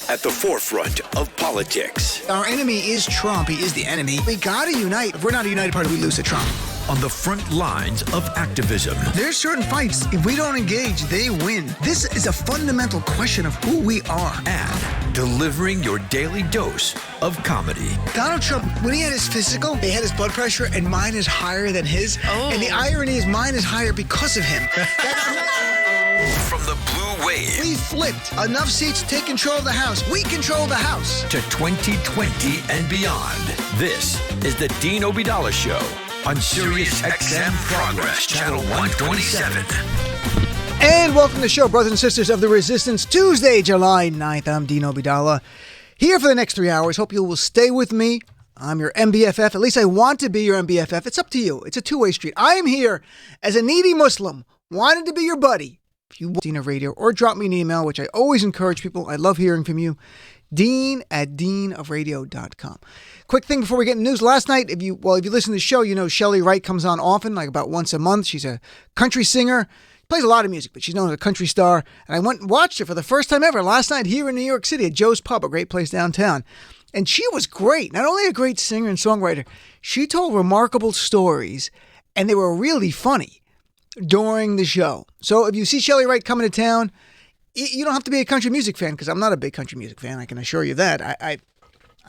at the forefront of politics. Our enemy is Trump. He is the enemy. We gotta unite. If we're not a united party, we lose to Trump. On the front lines of activism. There's certain fights, if we don't engage, they win. This is a fundamental question of who we are. And delivering your daily dose of comedy. Donald Trump, when he had his physical, they had his blood pressure, and mine is higher than his. Oh. And the irony is mine is higher because of him. From the blue wave. We flipped. Enough seats to take control of the House. We control the House. To 2020 and beyond. This is the Dean Obeidallah Show on Sirius XM Progress, Channel 127. And welcome to the show, brothers and sisters of the Resistance. Tuesday, July 9th. I'm Dean Obeidallah. Here for the next 3 hours. Hope you will stay with me. I'm your MBFF. At least I want to be your MBFF. It's up to you. It's a two-way street. I am here as a needy Muslim, wanting to be your buddy. If you want Dean of Radio, or drop me an email, which I always encourage people. I love hearing from you. Dean@deanofradio.com. Quick thing before we get into news. Last night, if you listen to the show, you know Shelley Wright comes on often, like about once a month. She's a country singer. Plays a lot of music, but she's known as a country star. And I went and watched her for the first time ever last night here in New York City at Joe's Pub, a great place downtown. And she was great. Not only a great singer and songwriter, she told remarkable stories, and they were really funny during the show. So if you see Shelley Wright coming to town, you don't have to be a country music fan, because I'm not a big country music fan. I can assure you that. I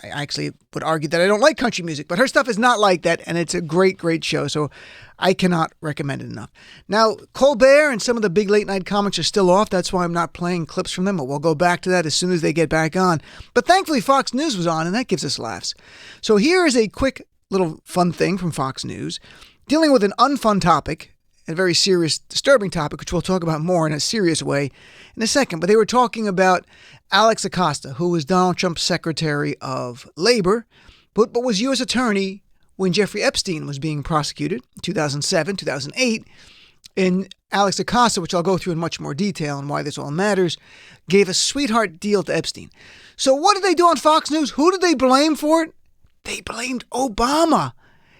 actually would argue that I don't like country music, but her stuff is not like that, and it's a great, great show, so I cannot recommend it enough. Now, Colbert and some of the big late-night comics are still off. That's why I'm not playing clips from them, but we'll go back to that as soon as they get back on. But thankfully, Fox News was on, and that gives us laughs. So here is a quick little fun thing from Fox News, dealing with an unfun topic, a very serious, disturbing topic, which we'll talk about more in a serious way in a second. But they were talking about Alex Acosta, who was Donald Trump's Secretary of Labor, but was U.S. Attorney when Jeffrey Epstein was being prosecuted in 2007, 2008. And Alex Acosta, which I'll go through in much more detail and why this all matters, gave a sweetheart deal to Epstein. So what did they do on Fox News? Who did they blame for it? They blamed Obama.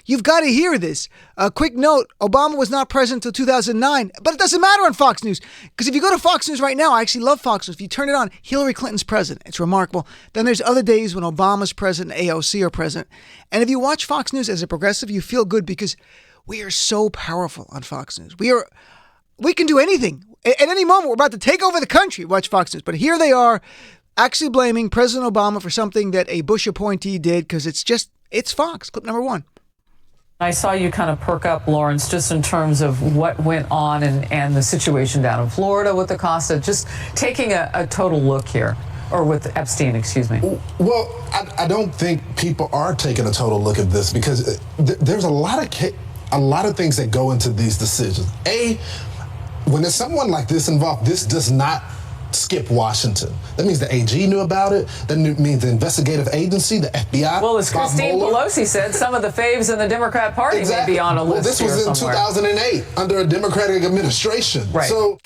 You've got to hear this. A quick note, Obama was not president until 2009, but it doesn't matter on Fox News, because if you go to Fox News right now, I actually love Fox News. If you turn it on, Hillary Clinton's president. It's remarkable. Then there's other days when Obama's president, AOC are president. And if you watch Fox News as a progressive, you feel good, because we are so powerful on Fox News. We can do anything. At any moment, we're about to take over the country. Watch Fox News. But here they are actually blaming President Obama for something that a Bush appointee did, because it's Fox. Clip number 1. I saw you kind of perk up, Lawrence, just in terms of what went on and the situation down in Florida with Acosta, just taking a total look here, or with Epstein, excuse me. Well, I don't think people are taking a total look at this, because there's a lot of things that go into these decisions. When there's someone like this involved, this does not skip Washington. That means the AG knew about it. That means the investigative agency, the FBI. Well, as Christine Pelosi said, some of the faves in the Democrat Party may be on a list. Well, this was in somewhere. 2008 under a Democratic administration. Right. So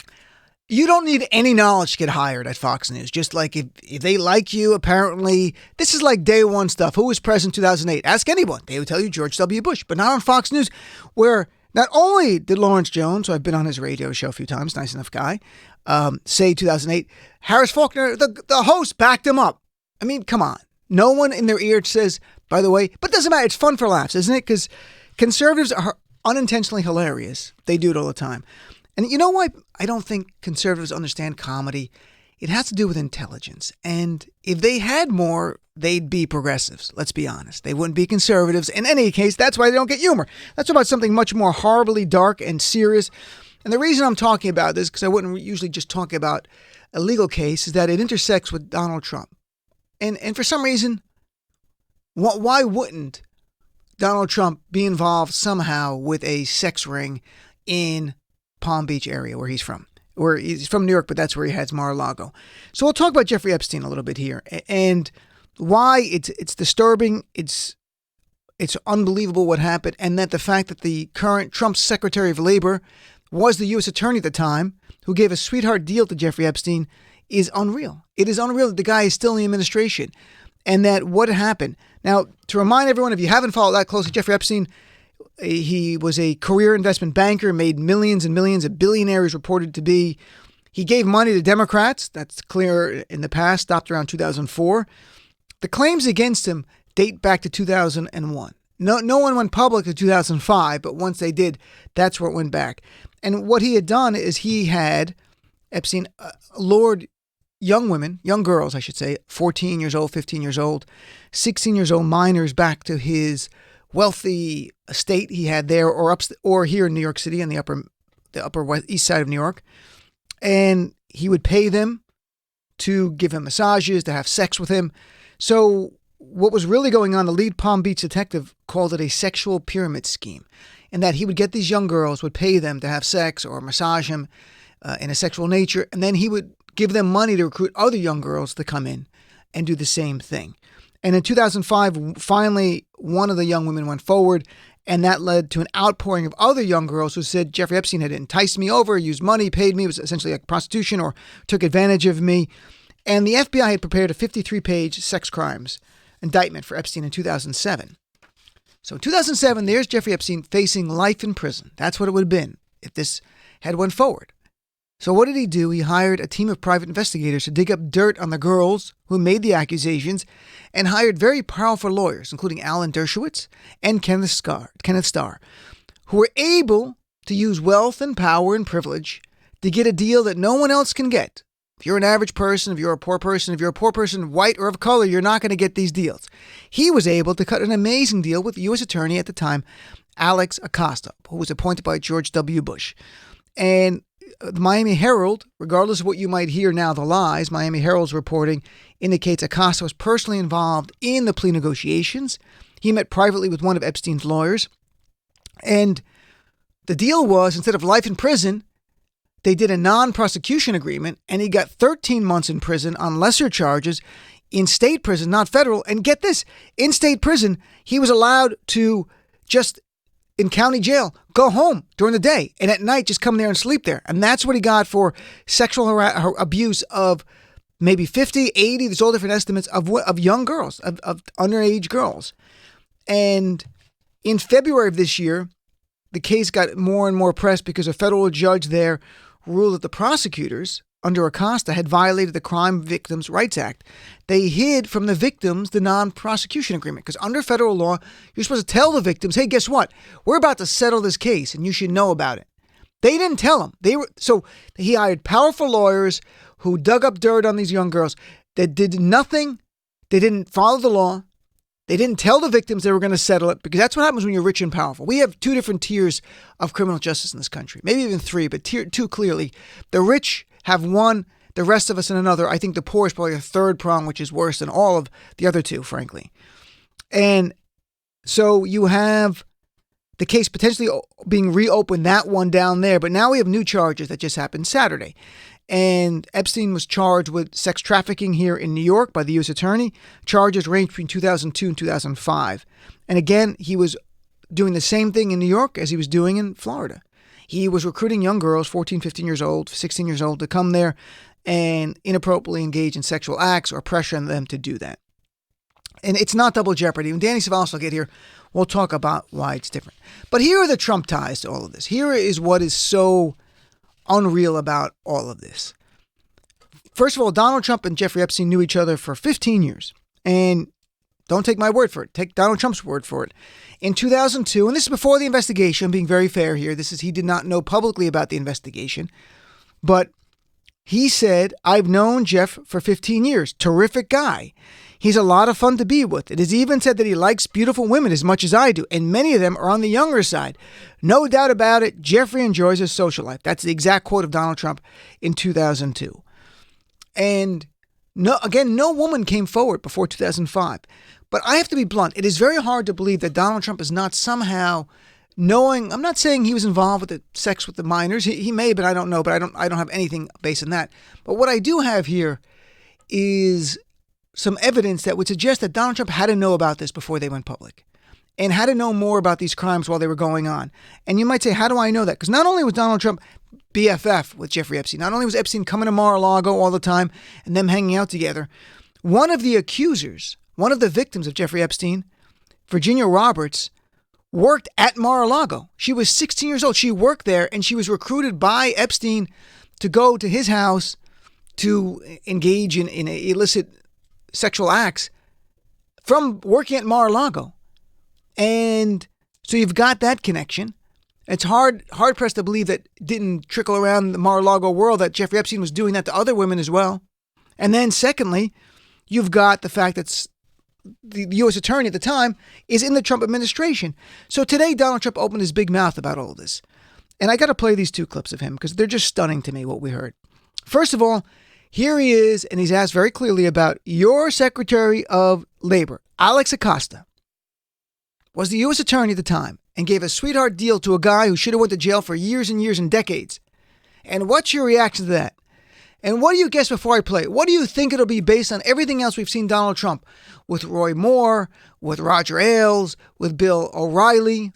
you don't need any knowledge to get hired at Fox News. Just like if they like you, apparently, this is like day one stuff. Who was president in 2008? Ask anyone. They would tell you George W. Bush, but not on Fox News, where not only did Lawrence Jones, who I've been on his radio show a few times, nice enough guy, say 2008, Harris Faulkner, the host, backed him up. I mean, come on. No one in their ear says, by the way, but it doesn't matter. It's fun for laughs, isn't it? Because conservatives are unintentionally hilarious. They do it all the time. And you know why I don't think conservatives understand comedy? It has to do with intelligence. And if they had more, they'd be progressives. Let's be honest. They wouldn't be conservatives. In any case, that's why they don't get humor. That's about something much more horribly dark and serious. And the reason I'm talking about this, because I wouldn't usually just talk about a legal case, is that it intersects with Donald Trump. And for some reason, why wouldn't Donald Trump be involved somehow with a sex ring in Palm Beach area where he's from? Where he's from New York, but that's where he has Mar-a-Lago. So we'll talk about Jeffrey Epstein a little bit here and why it's disturbing. It's unbelievable what happened, and that the fact that the current Trump Secretary of Labor was the U.S. Attorney at the time, who gave a sweetheart deal to Jeffrey Epstein, is unreal. It is unreal that the guy is still in the administration, and that what happened. Now, to remind everyone, if you haven't followed that closely, Jeffrey Epstein, he was a career investment banker, made millions and millions, a billionaire is reported to be. He gave money to Democrats. That's clear in the past, stopped around 2004. The claims against him date back to 2001. No one went public in 2005, but once they did, that's where it went back. And what he had done is he had, Epstein, lured young women, young girls, I should say, 14 years old, 15 years old, 16 years old minors back to his wealthy estate he had there or here in New York City on the upper west, east side of New York. And he would pay them to give him massages, to have sex with him. So what was really going on, the lead Palm Beach detective called it a sexual pyramid scheme, in that he would get these young girls, would pay them to have sex or massage him in a sexual nature, and then he would give them money to recruit other young girls to come in and do the same thing. And in 2005, finally, one of the young women went forward, and that led to an outpouring of other young girls who said Jeffrey Epstein had enticed me over, used money, paid me, it was essentially like prostitution or took advantage of me. And the FBI had prepared a 53-page sex crimes indictment for Epstein in 2007. So in 2007, there's Jeffrey Epstein facing life in prison. That's what it would have been if this had went forward. So what did he do? He hired a team of private investigators to dig up dirt on the girls who made the accusations and hired very powerful lawyers, including Alan Dershowitz and Kenneth Starr, who were able to use wealth and power and privilege to get a deal that no one else can get. If you're an average person, if you're a poor person, white or of color, you're not going to get these deals. He was able to cut an amazing deal with U.S. Attorney at the time, Alex Acosta, who was appointed by George W. Bush. And the Miami Herald, regardless of what you might hear now, the lies, Miami Herald's reporting indicates Acosta was personally involved in the plea negotiations. He met privately with one of Epstein's lawyers. And the deal was, instead of life in prison, they did a non-prosecution agreement, and he got 13 months in prison on lesser charges in state prison, not federal. And get this, in state prison, he was allowed to just, in county jail, go home during the day, and at night just come there and sleep there. And that's what he got for sexual abuse of maybe 50, 80, there's all different estimates of young girls, of underage girls. And in February of this year, the case got more and more press because a federal judge there ruled that the prosecutors under Acosta had violated the Crime Victims' Rights Act. They hid from the victims the non-prosecution agreement because under federal law, you're supposed to tell the victims, hey, guess what? We're about to settle this case and you should know about it. They didn't tell them. So he hired powerful lawyers who dug up dirt on these young girls that did nothing. They didn't follow the law. They didn't tell the victims they were going to settle it, because that's what happens when you're rich and powerful. We have two different tiers of criminal justice in this country, maybe even three, but tier two clearly. The rich have one, the rest of us in another. I think the poor is probably a third prong, which is worse than all of the other two, frankly. And so you have the case potentially being reopened, that one down there, but now we have new charges that just happened Saturday. And Epstein was charged with sex trafficking here in New York by the U.S. Attorney. Charges range between 2002 and 2005. And again, he was doing the same thing in New York as he was doing in Florida. He was recruiting young girls, 14, 15 years old, 16 years old, to come there and inappropriately engage in sexual acts or pressuring them to do that. And it's not double jeopardy. When Danny Savalas will get here, we'll talk about why it's different. But here are the Trump ties to all of this. Here is what is so unreal about all of this. First of all, Donald Trump and Jeffrey Epstein knew each other for 15 years. And don't take my word for it. Take Donald Trump's word for it. In 2002, and this is before the investigation, being very fair here, he did not know publicly about the investigation, but he said, I've known Jeff for 15 years. Terrific guy. He's a lot of fun to be with. It is even said that he likes beautiful women as much as I do, and many of them are on the younger side. No doubt about it, Jeffrey enjoys his social life. That's the exact quote of Donald Trump in 2002. And no woman came forward before 2005. But I have to be blunt. It is very hard to believe that Donald Trump is not somehow knowing. I'm not saying he was involved with the sex with the minors. He may, but I don't know. But I don't have anything based on that. But what I do have here is some evidence that would suggest that Donald Trump had to know about this before they went public and had to know more about these crimes while they were going on. And you might say, how do I know that? Because not only was Donald Trump BFF with Jeffrey Epstein, not only was Epstein coming to Mar-a-Lago all the time and them hanging out together, one of the accusers, one of the victims of Jeffrey Epstein, Virginia Roberts, worked at Mar-a-Lago. She was 16 years old. She worked there and she was recruited by Epstein to go to his house to engage in illicit sexual acts from working at Mar-a-Lago. And so you've got that connection. It's hard pressed to believe that didn't trickle around the Mar-a-Lago world that Jeffrey Epstein was doing that to other women as well. And then secondly, you've got the fact that the U.S. attorney at the time is in the Trump administration. So today, Donald Trump opened his big mouth about all of this. And I got to play these two clips of him because they're just stunning to me, what we heard. First of all, here he is, and he's asked very clearly about your Secretary of Labor, Alex Acosta, was the U.S. attorney at the time and gave a sweetheart deal to a guy who should have went to jail for years and years and decades. And what's your reaction to that? And what do you guess before I play? What do you think it'll be based on everything else we've seen Donald Trump with Roy Moore, with Roger Ailes, with Bill O'Reilly?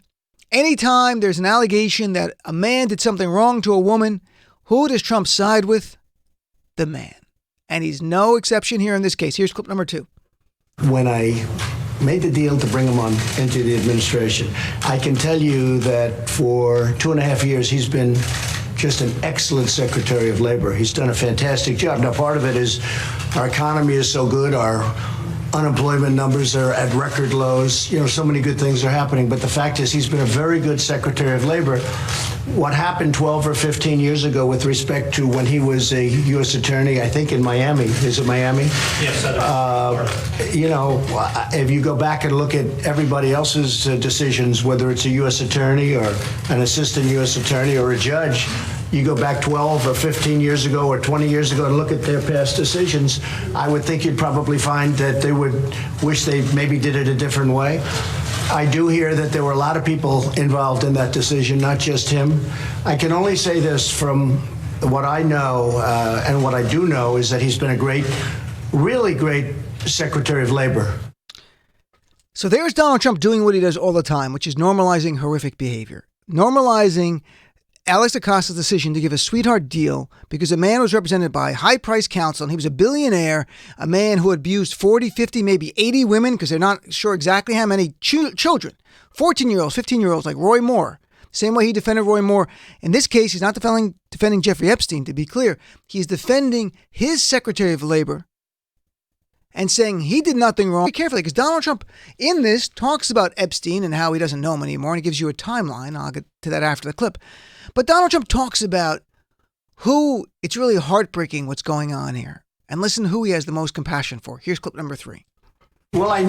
Anytime there's an allegation that a man did something wrong to a woman, who does Trump side with? The man. And he's no exception here in this case. Here's clip number 2. When I made the deal to bring him on into the administration, I can tell you that for 2.5 years, he's been just an excellent Secretary of Labor. He's done a fantastic job. Now, part of it is our economy is so good. Our unemployment numbers are at record lows. You know, so many good things are happening. But the fact is, he's been a very good Secretary of Labor. What happened 12 or 15 years ago with respect to when he was a U.S. attorney, I think in Miami. Is it Miami? Yes, you know, if you go back and look at everybody else's decisions, whether it's a U.S. attorney or an assistant U.S. attorney or a judge, you go back 12 or 15 years ago or 20 years ago and look at their past decisions, I would think you'd probably find that they would wish they maybe did it a different way. I do hear that there were a lot of people involved in that decision, not just him. I can only say this from what I know, and what I do know is that he's been a great, really great Secretary of Labor. So there's Donald Trump doing what he does all the time, which is normalizing horrific behavior. Normalizing Alex Acosta's decision to give a sweetheart deal because a man was represented by high-priced counsel and he was a billionaire, a man who abused 40, 50, maybe 80 women because they're not sure exactly how many children, 14-year-olds, 15-year-olds like Roy Moore. Same way he defended Roy Moore. In this case, he's not defending Jeffrey Epstein, to be clear. He's defending his Secretary of Labor and saying he did nothing wrong. Be careful, because Donald Trump in this talks about Epstein and how he doesn't know him anymore, and he gives you a timeline. I'll get to that after the clip. But Donald Trump talks about who it's really heartbreaking what's going on here. And listen who he has the most compassion for. Here's clip number 3. Well, I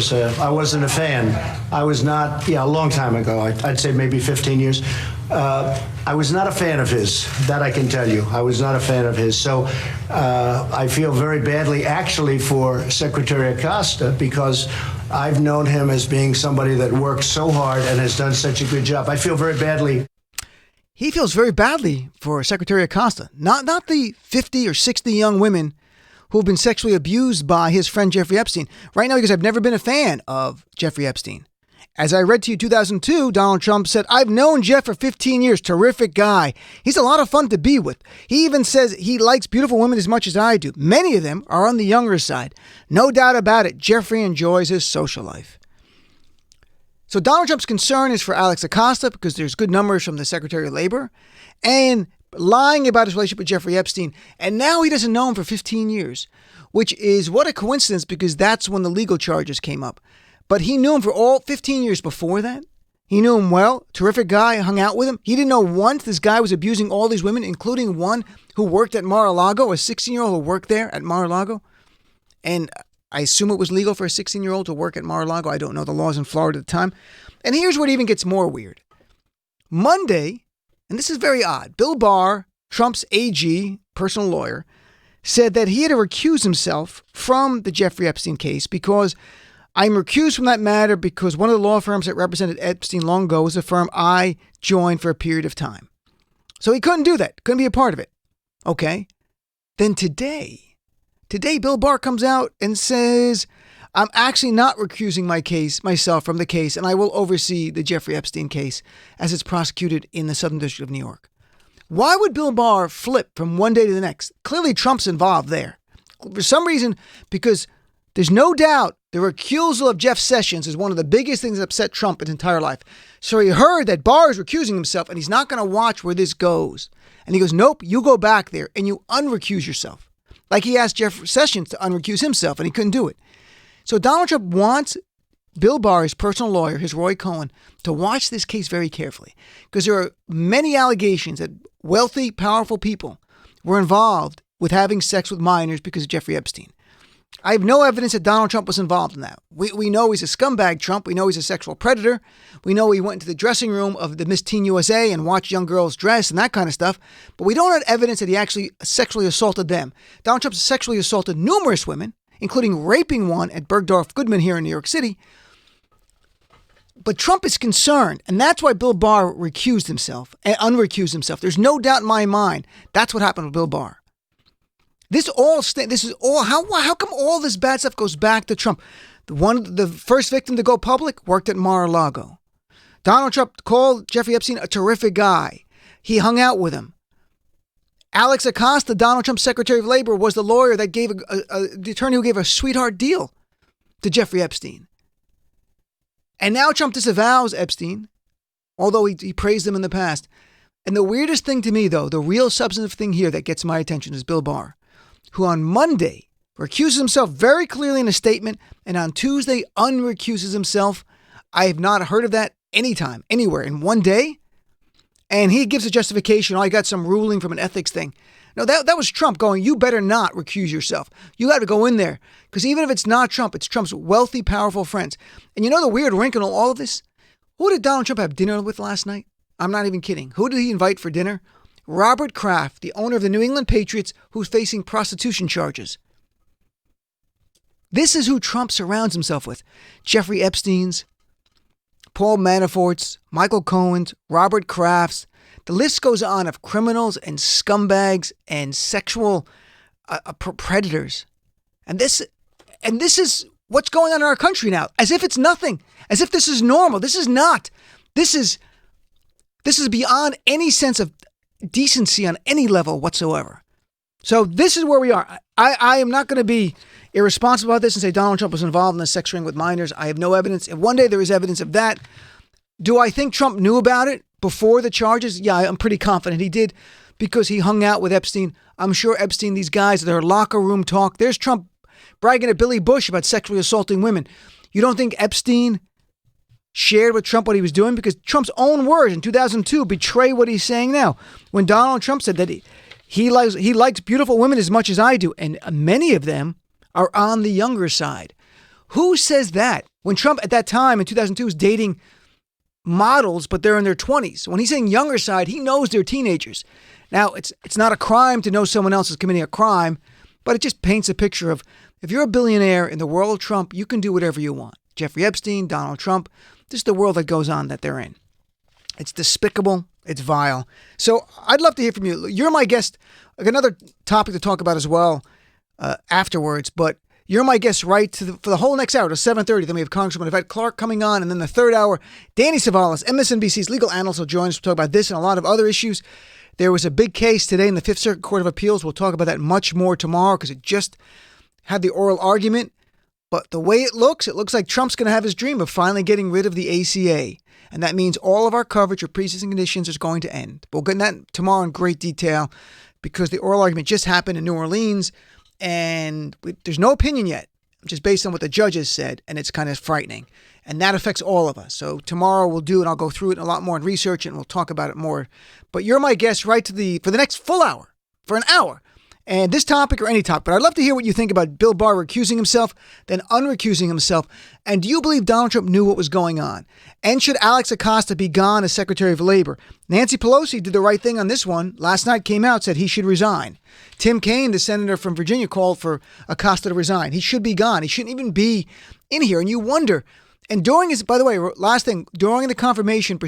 wasn't a fan. I was not, a long time ago, I'd say maybe 15 years. I was not a fan of his, that I can tell you. I was not a fan of his. So I feel very badly, actually, for Secretary Acosta, because I've known him as being somebody that works so hard and has done such a good job. I feel very badly. He feels very badly for Secretary Acosta, not the 50 or 60 young women who have been sexually abused by his friend Jeffrey Epstein. Right now, because I've never been a fan of Jeffrey Epstein. As I read to you 2002, Donald Trump said, I've known Jeff for 15 years, terrific guy. He's a lot of fun to be with. He even says he likes beautiful women as much as I do. Many of them are on the younger side. No doubt about it, Jeffrey enjoys his social life. So Donald Trump's concern is for Alex Acosta because there's good numbers from the Secretary of Labor and lying about his relationship with Jeffrey Epstein. And now he doesn't know him for 15 years, which is what a coincidence because that's when the legal charges came up. But he knew him for all 15 years before that. He knew him well, terrific guy, hung out with him. He didn't know once this guy was abusing all these women, including one who worked at Mar-a-Lago, a 16-year-old who worked there at Mar-a-Lago. And I assume it was legal for a 16-year-old to work at Mar-a-Lago. I don't know the laws in Florida at the time. And here's what even gets more weird. Monday, and this is very odd, Bill Barr, Trump's AG, personal lawyer, said that he had to recuse himself from the Jeffrey Epstein case because I'm recused from that matter because one of the law firms that represented Epstein long ago was a firm I joined for a period of time. So he couldn't do that, couldn't be a part of it. Okay. Then today, Bill Barr comes out and says, I'm actually not recusing myself from the case, and I will oversee the Jeffrey Epstein case as it's prosecuted in the Southern District of New York. Why would Bill Barr flip from one day to the next? Clearly, Trump's involved there. For some reason, because there's no doubt the recusal of Jeff Sessions is one of the biggest things that upset Trump his entire life. So he heard that Barr is recusing himself, and he's not going to watch where this goes. And he goes, nope, you go back there and you unrecuse yourself. Like he asked Jeff Sessions to unrecuse himself and he couldn't do it. So Donald Trump wants Bill Barr, his personal lawyer, his Roy Cohen, to watch this case very carefully because there are many allegations that wealthy, powerful people were involved with having sex with minors because of Jeffrey Epstein. I have no evidence that Donald Trump was involved in that. We know he's a scumbag Trump. We know he's a sexual predator. We know he went into the dressing room of the Miss Teen USA and watched young girls dress and that kind of stuff. But we don't have evidence that he actually sexually assaulted them. Donald Trump sexually assaulted numerous women, including raping one at Bergdorf Goodman here in New York City. But Trump is concerned, and that's why Bill Barr recused himself and unrecused himself. There's no doubt in my mind that's what happened with Bill Barr. This is all. How come all this bad stuff goes back to Trump? The first victim to go public worked at Mar-a-Lago. Donald Trump called Jeffrey Epstein a terrific guy. He hung out with him. Alex Acosta, Donald Trump's Secretary of Labor, was the lawyer that gave the attorney who gave a sweetheart deal to Jeffrey Epstein. And now Trump disavows Epstein, although he praised him in the past. And the weirdest thing to me, though, the real substantive thing here that gets my attention is Bill Barr, who on Monday recuses himself very clearly in a statement and on Tuesday unrecuses himself. I have not heard of that anytime, anywhere in one day. And he gives a justification. Oh, I got some ruling from an ethics thing. No, that was Trump going, you better not recuse yourself. You got to go in there. Because even if it's not Trump, it's Trump's wealthy, powerful friends. And you know the weird wrinkle in all of this? Who did Donald Trump have dinner with last night? I'm not even kidding. Who did he invite for dinner? Robert Kraft, the owner of the New England Patriots, who's facing prostitution charges. This is who Trump surrounds himself with. Jeffrey Epstein's, Paul Manafort's, Michael Cohen's, Robert Kraft's. The list goes on of criminals and scumbags and sexual predators. And this is what's going on in our country now, as if it's nothing, as if this is normal. This is not. This is beyond any sense of decency on any level whatsoever. So this is where we are. I am not going to be irresponsible about this and say Donald Trump was involved in a sex ring with minors. I have no evidence. If one day there is evidence of that, do I think Trump knew about it before the charges? Yeah, I'm pretty confident he did because he hung out with Epstein. I'm sure Epstein, these guys, their locker room talk. There's Trump bragging at Billy Bush about sexually assaulting women. You don't think Epstein shared with Trump what he was doing? Because Trump's own words in 2002 betray what he's saying now. When Donald Trump said that he likes beautiful women as much as I do, and many of them are on the younger side. Who says that? When Trump at that time in 2002 was dating models, but they're in their 20s. When he's saying younger side, he knows they're teenagers. Now, it's not a crime to know someone else is committing a crime, but it just paints a picture of if you're a billionaire in the world of Trump, you can do whatever you want. Jeffrey Epstein, Donald Trump, this is the world that goes on that they're in. It's despicable. It's vile. So I'd love to hear from you. You're my guest. Another topic to talk about as well afterwards, but you're my guest for the whole next hour to 7:30. Then we have Congresswoman Yvette Clarke coming on. And then the third hour, Danny Savalas, MSNBC's legal analyst, will join us to talk about this and a lot of other issues. There was a big case today in the Fifth Circuit Court of Appeals. We'll talk about that much more tomorrow because it just had the oral argument. But the way it looks like Trump's going to have his dream of finally getting rid of the ACA. And that means all of our coverage of pre-existing conditions is going to end. We'll get into that tomorrow in great detail because the oral argument just happened in New Orleans. And there's no opinion yet, just based on what the judges said, and it's kind of frightening. And that affects all of us. So tomorrow we'll do it, and I'll go through it a lot more and research it, and we'll talk about it more. But you're my guest for the next full hour, for an hour. And this topic or any topic, but I'd love to hear what you think about Bill Barr recusing himself, then unrecusing himself. And do you believe Donald Trump knew what was going on? And should Alex Acosta be gone as Secretary of Labor? Nancy Pelosi did the right thing on this one. Last night came out, said he should resign. Tim Kaine, the senator from Virginia, called for Acosta to resign. He should be gone. He shouldn't even be in here. And you wonder, and during his, by the way, last thing, during the confirmation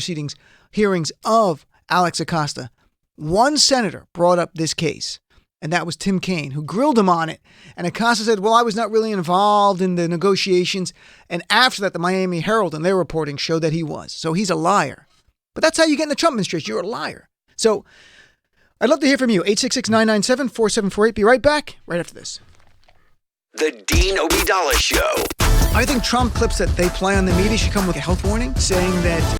hearings of Alex Acosta, one senator brought up this case. And that was Tim Kaine, who grilled him on it. And Acosta said, well, I was not really involved in the negotiations. And after that, the Miami Herald and their reporting showed that he was. So he's a liar. But that's how you get in the Trump administration. You're a liar. So I'd love to hear from you. 866-997-4748. Be right back right after this. The Dean Obeidallah Show. I think Trump clips that they play on the media should come with a health warning saying that